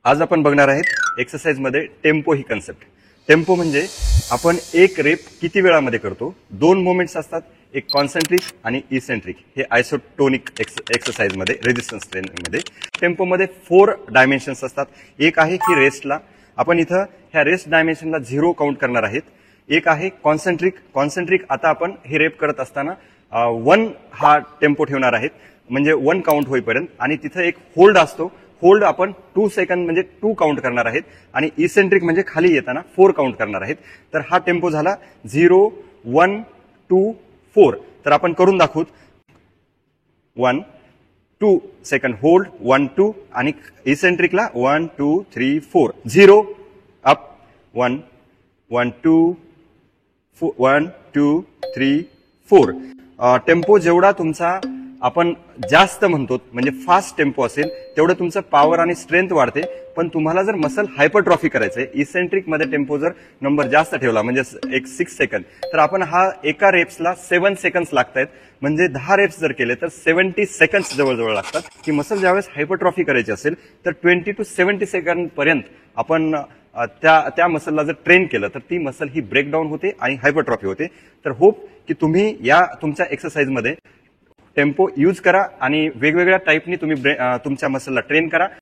आज आपण बघणार आहेत एक्सरसाइज मध्ये टेम्पो ही कन्सेप्ट। टेम्पो म्हणजे आपण एक रेप किती वेळामध्ये करतो। दोन मोमेंट्स असतात, एक कॉन्सेंट्रिक आणि इसेंट्रिक। हे आयसोटोनिक एक्सरसाइज मध्ये रेजिस्टन्स ट्रेनिंग मध्ये टेम्पो मध्ये 4 डायमेन्शन्स असतात। एक आहे की रेस्टला आपण इथं ह्या रेस्ट डायमेन्शनला 0 काउंट करणार आहेत। एक आहे कॉन्सेंट्रिक आता आपण हे रेप करत असताना 1 हा टेम्पो ठेवणार आहेत, म्हणजे 1 काउंट होईपर्यंत, आणि तिथं एक होल्ड असतो। होल्ड आपण 2 सेकंद म्हणजे 2 काउंट करणार आहेत, आणि इसेंट्रिक म्हणजे खाली येताना 4 काउंट करणार आहेत। तर हा टेम्पो झाला 0 1 2 4। तर आपण करून दाखवूत। 1 2 सेकंड होल्ड 1 2 आणि इसेंट्रिकला 1 2 3 4 0 अप 1 1 2 1 2 3 4। टेम्पो जेवढा तुमचा आपण जास्त म्हणतो म्हणजे फास्ट टेम्पो असेल तेवढं तुमचं पॉवर आणि स्ट्रेंथ वाढते। पण तुम्हाला जर मसल हायपरट्रॉफी करायचंय, इसेंट्रिक मध्ये टेम्पो जर नंबर जास्त ठेवला म्हणजे एक 6 सेकंद, तर आपण हा एका रेप्सला 7 सेकंड्स लागतात, म्हणजे 10 रेप्स जर केले तर 70 सेकंड्स जवळजवळ लागतात। की मसल ज्यावेळेस हायपरट्रॉफी करायची असेल तर 20 to 70 सेकंड पर्यंत आपण त्या मसलला जर ट्रेन केलं तर ती मसल ही ब्रेकडाऊन होते आणि हायपरट्रॉफी होते। तर होप की तुम्ही या तुमच्या एक्सरसाइज मध्ये टेम्पो यूज करा आणि वेगवेगळ्या टाईपनी तुम्ही तुमच्या मसलला ट्रेन करा।